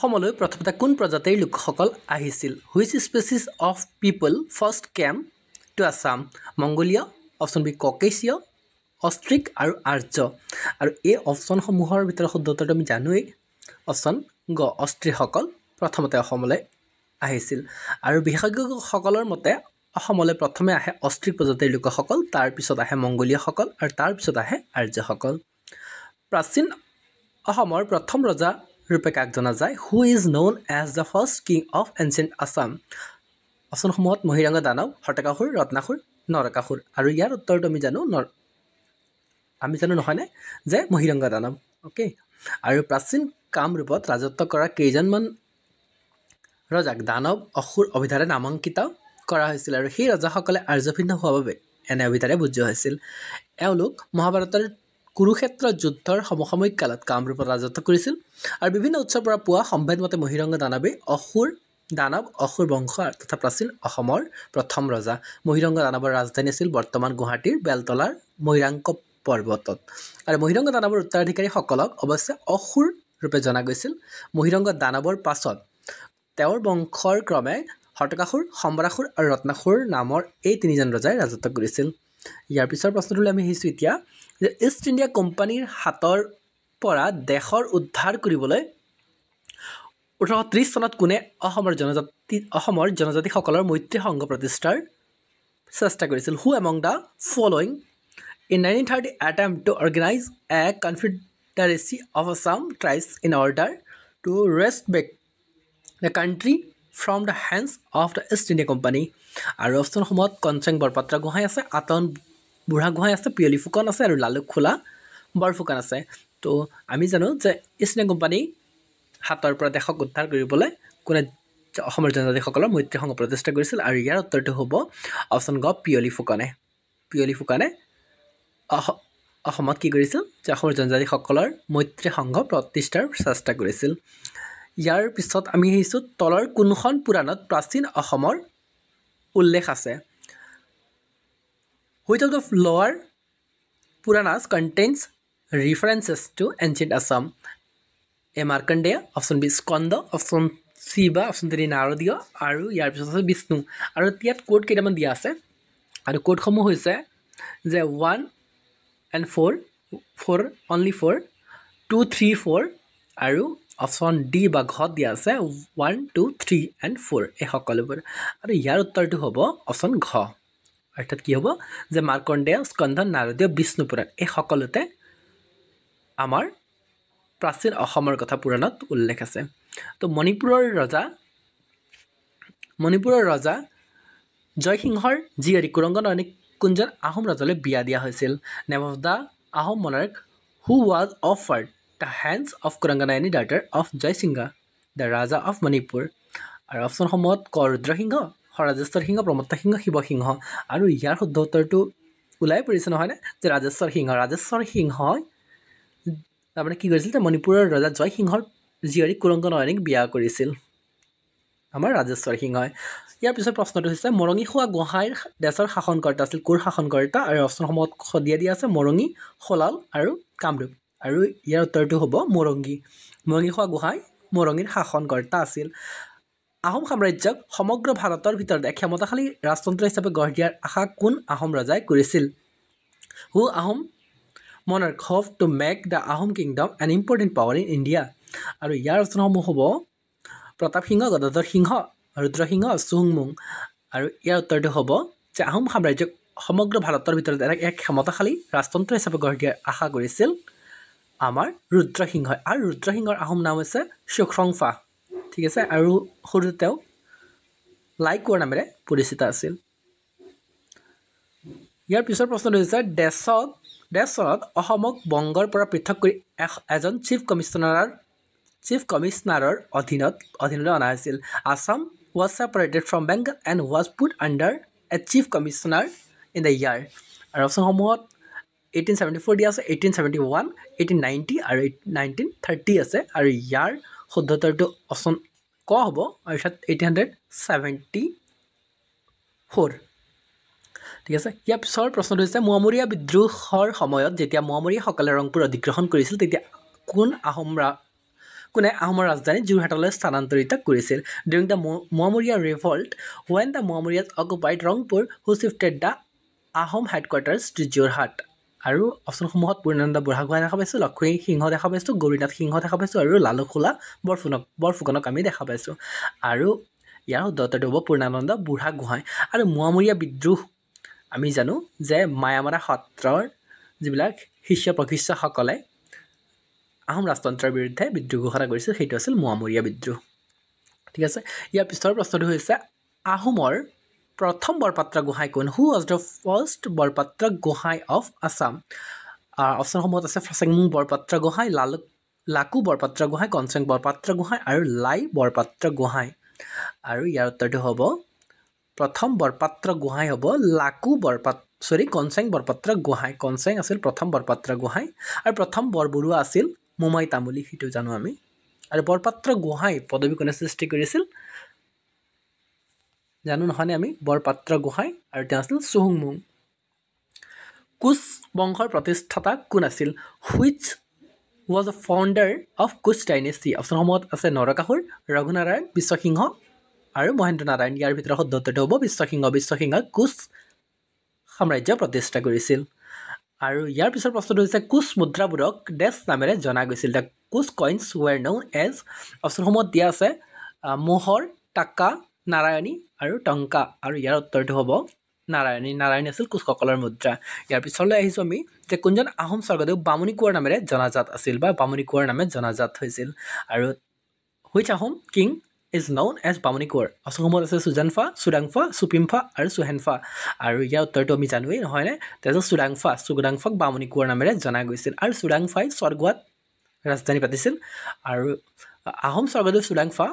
অসমলৈ প্ৰথমতে কোন প্ৰজাতিৰ লোকসকল আহিছিল? Which species of people first came to Assam? মংগোলীয়, অপশ্যন বি ককেছিয়, অষ্ট্ৰিক আৰু আৰ্য। আৰু এই অপশ্যনসমূহৰ ভিতৰত শুদ্ধ উত্তৰটো আমি জানোৱেই, অপশ্যন গ অষ্ট্ৰিকসকল প্ৰথমতে অসমলৈ আহিছিল। আৰু বিশেষজ্ঞসকলৰ মতে অসমলৈ প্ৰথমে আহে অষ্ট্ৰিক প্ৰজাতিৰ লোকসকল, তাৰপিছত আহে মংগোলীয়সকল আৰু তাৰপিছত আহে আৰ্যসকল। প্ৰাচীন অসমৰ প্ৰথম ৰজা ৰূপে কাক জনা যায়? Who is known as the first king of ancient Assam? অপশ্যনসমূহত মহিৰংগ দানৱ, হৰ্তাকাসুৰ, ৰত্নাসুৰ, নৰকাসুৰ। আৰু ইয়াৰ উত্তৰটো আমি জানো নহয়নে যে মহিৰংগ দানৱ। অ'কে। আৰু প্ৰাচীন কামৰূপত ৰাজত্ব কৰা কেইজনমান ৰজাক দানৱ অসুৰ অভিধাৰে নামাংকিত কৰা হৈছিল আৰু সেই ৰজাসকলে আৰ্যভিন্ন হোৱাৰ বাবে এনে অভিধাৰে বুজোৱা হৈছিল। এওঁলোক মহাভাৰতৰ কুৰুক্ষেত্ৰ যুদ্ধৰ সমসাময়িক কালত কামৰূপত ৰাজত্ব কৰিছিল আৰু বিভিন্ন উৎসৰ পৰা পোৱা সম্ভেদ মতে মহিৰংগ দানৱেই দানৱ অসুৰ বংশ তথা প্ৰাচীন অসমৰ প্ৰথম ৰজা। মহিৰংগ দানৱৰ ৰাজধানী আছিল বৰ্তমান গুৱাহাটীৰ বেলতলাৰ মৈৰাংক পৰ্বতত। আৰু মহিৰংগ দানৱৰ উত্তৰাধিকাৰীসকলক অৱশ্যে অসুৰ ৰূপে জনা গৈছিল। মহিৰংগ দানৱৰ পাছত তেওঁৰ বংশৰ ক্ৰমে হৰ্তাকাসুৰ, সম্বৰাসুৰ আৰু ৰত্নাসুৰ নামৰ এই তিনিজন ৰজাই ৰাজত্ব কৰিছিল। ইয়াৰ পিছৰ প্ৰশ্নটোলৈ আমি আহিছোঁ এতিয়া যে ইষ্ট ইণ্ডিয়া কোম্পানীৰ হাতৰ পৰা দেশৰ উদ্ধাৰ কৰিবলৈ 1830 চনত কোনে অসমৰ জনজাতিসকলৰ মৈত্ৰী সংঘ প্ৰতিষ্ঠাৰ চেষ্টা কৰিছিল? Who among the following in 1930 attempt to organize a confederacy of Assam tribes in order to wrest back the country from the hands of the East India Company? আৰু অপশ্যনসমূহত কনচেং বৰপাত্ৰ গোহাঁই আছে, আতন বুঢ়া গোহাঁই আছে, পিয়লি ফুকন আছে আৰু লালুক খোলা বৰফুকন আছে। তো আমি জানো যে ইষ্ট ইণ্ডিয়া কোম্পানী হাতৰ পৰা দেশক উদ্ধাৰ কৰিবলৈ কোনে অসমৰ জনজাতিসকলৰ মৈত্ৰী সংঘ প্ৰতিষ্ঠা কৰিছিল? আৰু ইয়াৰ উত্তৰটো হ'ব অপশ্যন গ পিয়লি ফুকনে। পিয়লি ফুকনে অসমত কি কৰিছিল যে অসমৰ জনজাতিসকলৰ মৈত্ৰী সংঘ প্ৰতিষ্ঠাৰ চেষ্টা কৰিছিল। ইয়াৰ পিছত আমি আহিছোঁ তলৰ কোনখন পুৰাণত প্ৰাচীন অসমৰ উল্লেখ আছে? Which of the lower Puranas contains references to ancient Assam? A Markandeya, option B Skanda, option C বা অপশ্যন ডি নাৰদীয় আৰু ইয়াৰ পিছত আছে বিষ্ণু। আৰু ইয়াত কোড কেইটামান দিয়া আছে আৰু কোডসমূহ হৈছে যে 1 and 4, 4, 2, 3, 4 আৰু অপশ্যন ডি বা ঘত দিয়া আছে 1, 2, 3 and 4 এই সকলোবোৰ। আৰু ইয়াৰ উত্তৰটো হ'ব অপশ্যন ঘ, অৰ্থাৎ কি হ'ব যে মাৰ্কণ্ডেয়, স্কন্ধ, নাৰদীয়, বিষ্ণু পুৰাণ এই সকলোতে আমাৰ প্ৰাচীন অসমৰ কথা পুৰাণত উল্লেখ আছে। তো মণিপুৰৰ ৰজা জয়সিংহৰ জীয়ৰী কুৰংগনয়নীক কোনজন আহোম ৰজালৈ বিয়া দিয়া হৈছিল? Name of the Ahom monarch who was offered the hands of Kuranganayani daughter of Jaisingha the raja of Manipur. আৰু অপশ্যনসমূহত ক ৰুদ্ৰসিংহ, ৰাজেশ্বৰ সিংহ, প্ৰমত্ত সিংহ, শিৱসিংহ। আৰু ইয়াৰ শুদ্ধ উত্তৰটো ওলাই পৰিছে নহয়নে যে ৰাজেশ্বৰ সিংহই তাৰমানে কি কৰিছিল যে মণিপুৰৰ ৰজা জয়সিংহৰ জীয়ৰী কুৰংগনয়নীক বিয়া কৰিছিল আমাৰ ৰাজেশ্বৰ সিংহই। ইয়াৰ পিছত প্ৰশ্নটো হৈছে মৰঙী খোৱা গোহাঁইৰ দেশৰ শাসনকৰ্তা আছিল কোৰ শাসনকৰ্তা? আৰু অপশ্যনসমূহত দিয়া আছে মৰঙী, শলাল আৰু কামৰূপ। আৰু ইয়াৰ উত্তৰটো হ'ব মৰঙী খোৱা গোহাঁই মৰঙীৰ শাসনকৰ্তা আছিল। আহোম সাম্ৰাজ্যক সমগ্ৰ ভাৰতৰ ভিতৰত এক ক্ষমতাশালী ৰাজতন্ত্ৰ হিচাপে গঢ় দিয়াৰ আশা কোন আহোম ৰজাই কৰিছিল? হু Ahom monarch hoped to make the Ahom kingdom an important power in India? আৰু ইয়াৰ অপশ্যনসমূহ হ'ব প্ৰতাপ সিংহ, গদাধৰ সিংহ, ৰুদ্ৰসিংহ, চুহুংমুং। আৰু ইয়াৰ উত্তৰটো হ'ব যে আহোম সাম্ৰাজ্যক সমগ্ৰ ভাৰতৰ ভিতৰত এক ক্ষমতাশালী ৰাজতন্ত্ৰ হিচাপে গঢ় দিয়াৰ আশা কৰিছিল আমাৰ ৰুদ্ৰসিংহই। আৰু ৰুদ্ৰসিংহৰ আহোম নাম হৈছে চুখ্ৰংফা, ঠিক আছে। আৰু সৰুতে তেওঁ লাইকোৱাৰ নামেৰে পৰিচিত আছিল। ইয়াৰ পিছৰ প্ৰশ্নটো হৈছে দেশত অসমক বংগৰ পৰা পৃথক কৰি এজন চিফ কমিছনাৰৰ অধীনলৈ অনা হৈছিল। Assam was separated from Bengal and was put under A chief commissioner in the year. আৰু অপশ্যনসমূহত 1874 দিয়া আছে, 1871, 1890 আৰু 1930 আছে। আৰু ইয়াৰ শুদ্ধ উত্তৰটো অপশ্যন ক হ'ব, অৰ্থাৎ 1874, ঠিক আছে। ইয়াৰ পিছৰ প্ৰশ্নটো হৈছে মোৱামৰীয়া বিদ্ৰোহৰ সময়ত যেতিয়া মোৱামৰীয়াসকলে ৰংপুৰ অধিগ্ৰহণ কৰিছিল তেতিয়া কোনে আহোমৰ ৰাজধানী যোৰহাটলৈ স্থানান্তৰিত কৰিছিল during the Moamoria revolt when the Mohammedans occupied Rangpur who shifted the Ahom headquarters to Jorhat আৰু অপশ্যনসমূহত পূৰ্ণানন্দ বুঢ়াগোহাঁই দেখা পাইছোঁ লক্ষ্মী সিংহ দেখা পাইছোঁ গৌৰীনাথ সিংহ দেখা পাইছোঁ আৰু লালুখোলা বৰফুকনক আমি দেখা পাইছোঁ আৰু ইয়াৰ উত্তৰটো হ'ব পূৰ্ণানন্দ বুঢ়াগোহাঁই আৰু মোৱামৰীয়া বিদ্ৰোহ আমি জানো যে মায়ামাৰা সত্ৰৰ যিবিলাক শিষ্য প্ৰশিষ্যসকলে আহোম ৰাজতন্ত্ৰৰ বিৰুদ্ধে বিদ্ৰোহ ঘোষণা কৰিছিল সেইটো আছিল মোৱামৰীয়া বিদ্ৰোহ ঠিক আছে ইয়াৰ পিছৰ প্ৰশ্নটো হৈছে আহোমৰ প্ৰথম বৰপাত্ৰ গোহাঁই কোন who was the first Borpatra Gohain of Assam অপশ্যনসমূহত আছে ফ্ৰচেংমুং বৰপাত্ৰ গোহাঁই লাকু বৰপাত্ৰ গোহাঁই কনচেং বৰপাত্ৰ গোহাঁই আৰু লাই বৰপাত্ৰ গোহাঁই আৰু ইয়াৰ উত্তৰটো হ'ব প্ৰথম বৰপাত্ৰ গোহাঁই হ'ব কনচেং বৰপাত্ৰ গোহাঁই কনচেং আছিল প্ৰথম বৰপাত্ৰ গোহাঁই আৰু প্ৰথম বৰবৰুৱা আছিল মোমাই তামুলী সেইটো জানো আমি আৰু বৰপাত্ৰ গোহাঁই পদবী কোনে সৃষ্টি কৰিছিল জানো নহয়নে আমি বৰপাত্ৰ গোহাঁই আৰু তেওঁ আছিল চুহুংমুং কোচ বংশৰ প্ৰতিষ্ঠাতা কোন আছিল which was the founder of Koch dynasty অপশ্যনসমূহত আছে নৰকাসুৰ ৰঘুনাৰায়ণ বিশ্বসিংহ আৰু মহেন্দ্ৰ নাৰায়ণ ইয়াৰ ভিতৰত শুদ্ধটো হ'ব বিশ্বসিংহ কোচ সাম্ৰাজ্য প্ৰতিষ্ঠা কৰিছিল আৰু ইয়াৰ পিছৰ প্ৰশ্নটো হৈছে কোচ মুদ্ৰাবোৰক ডেছ নামেৰে জনা গৈছিল the Koch coins were known as অপশ্যনসমূহত দিয়া আছে মোহৰ টাকা নাৰায়ণী আৰু টংকা আৰু ইয়াৰ উত্তৰটো হ'ব নাৰায়ণী আছিল কোচসকলৰ মুদ্ৰা ইয়াৰ পিছলৈ আহিছোঁ আমি যে কোনজন আহোম স্বৰ্গদেউ বামুণী কোঁৱৰ নামেৰে জনাজাত আছিল বা বামুণী কোঁৱৰ নামে জনাজাত হৈছিল আৰু which Ahom king is known as Bamuni Konwar অপশ্যনসমূহত আছে চুজানফা চুডাংফা চুপিমফা আৰু চুহেনফা আৰু ইয়াৰ উত্তৰটো আমি জানোৱেই নহয়নে তাৰপিছত চুডাংফাক বামুণী কোঁৱৰ নামেৰে জনা গৈছিল আৰু চুডাংফাই স্বৰ্গোৱাত ৰাজধানী পাতিছিল আৰু আহোম স্বৰ্গদেউ চুডাংফা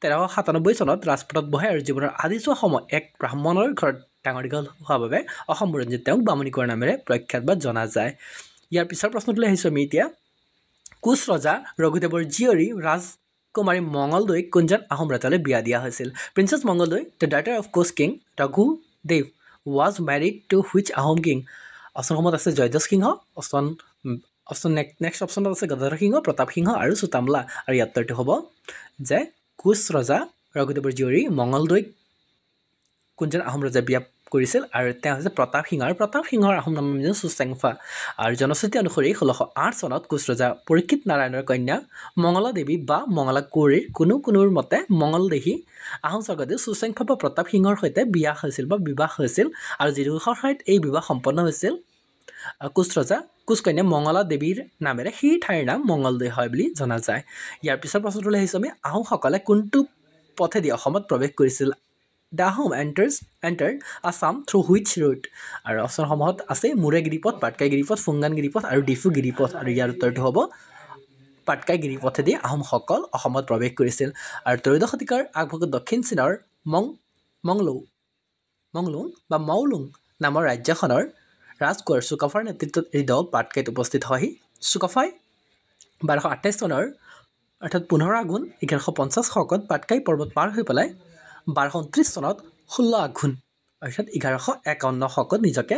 1397 চনত ৰাজপথত বহে আৰু জীৱনৰ আদিছোৱা সময় এক ব্ৰাহ্মণৰ ঘৰত ডাঙৰ দীঘল হোৱাৰ বাবে অসম বুৰঞ্জীত তেওঁক বামুণী কোঁৱৰ নামেৰে প্ৰখ্যাত বা জনা যায় ইয়াৰ পিছৰ প্ৰশ্নটোলৈ আহিছোঁ আমি এতিয়া কোচ ৰজা ৰঘুদেৱৰ জীয়ৰী ৰাজকুমাৰী মঙলদৈক কোনজন আহোম ৰজালৈ বিয়া দিয়া হৈছিল princess Mangaldoi the daughter of Koch king Raghudev was married to which Ahom king অপশ্যনসমূহত আছে জয়ধ্বজ সিংহ নেক্সট অপশ্যনত আছে গদাধৰ সিংহ প্ৰতাপ সিংহ আৰু চুতামলা আৰু ইয়াৰ উত্তৰটো হ'ব যে কোচ ৰজা ৰঘুদেৱৰ জীয়ৰী মঙলদৈক কোনজন আহোম ৰজাই বিয়া কৰিছিল আৰু তেওঁ হৈছে প্ৰতাপ সিংহ আৰু প্ৰতাপ সিংহৰ আহোম নাম চুচেংফা আৰু জনশ্ৰুতি অনুসৰি 1608 চনত কোচ ৰজা পৰীক্ষিত নাৰায়ণৰ কন্যা মঙলা দেৱী বা মঙলা কুঁৱৰীৰ কোনোৰ মতে মঙলদেহী আহোম স্বৰ্গদেউ চুচেংফা বা প্ৰতাপ সিংহৰ সৈতে বিবাহ হৈছিল আৰু যিডোখৰ ঠাইত এই বিবাহ সম্পন্ন হৈছিল কোচ কন্যা মঙলা দেৱীৰ নামেৰে সেই ঠাইৰ নাম মঙলদৈ হয় বুলি জনা যায় ইয়াৰ পিছৰ প্ৰশ্নটোলৈ আহিছোঁ আমি আহোমসকলে কোনটো পথেদি অসমত প্ৰৱেশ কৰিছিল the Ahom entered Assam through which root আৰু অপশ্যনসমূহত আছে মুৰে গিৰিপথ পাটকাই গিৰিপথ ফুংগান গিৰিপথ আৰু ডিফু গিৰিপথ আৰু ইয়াৰ উত্তৰটো হ'ব পাটকাই গিৰিপথেদি আহোমসকল অসমত প্ৰৱেশ কৰিছিল আৰু ত্ৰয়োদশ শতিকাৰ আগভাগত দক্ষিণ চীনৰ মাউলুং নামৰ ৰাজ্যখনৰ ৰাজকোঁৱৰ চুকাফাৰ নেতৃত্বত এই দল পাটকাইত উপস্থিত হয়হি চুকাফাই 1228 চনৰ অৰ্থাৎ 15 আঘোণ 1150 শকত পাটকাই পৰ্বত পাৰ হৈ পেলাই 1229 চনত 16 আঘোণ অৰ্থাৎ 1151 শকত নিজকে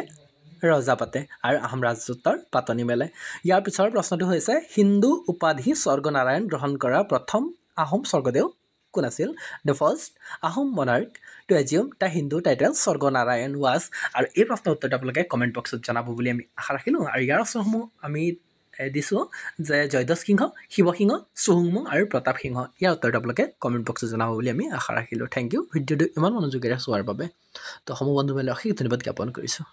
ৰজা পাতে আৰু আহোম ৰাজত্বৰ পাতনি মেলে ইয়াৰ পিছৰ প্ৰশ্নটো হৈছে হিন্দু উপাধি স্বৰ্গনাৰায়ণ গ্ৰহণ কৰা প্ৰথম আহোম স্বৰ্গদেউ কোন আছিল the first Ahom monarch to assume the Hindu title Swarganarayan was আৰু এই প্ৰশ্নৰ উত্তৰটো আপোনালোকে কমেণ্ট বক্সত জনাব বুলি আমি আশা ৰাখিলোঁ আৰু ইয়াৰ অপশ্যনসমূহ আমি দিছোঁ যে জয়ধ্বজ সিংহ শিৱসিংহ চুহুংমুং আৰু প্ৰতাপ সিংহ ইয়াৰ উত্তৰটো আপোনালোকে কমেণ্ট বক্সত জনাব বুলি আমি আশা ৰাখিলোঁ থেংক ইউ ভিডিঅ'টো ইমান মনোযোগেৰে চোৱাৰ বাবে তো সমূহ বন্ধু মেলি অশেষ ধন্যবাদ জ্ঞাপন কৰিছোঁ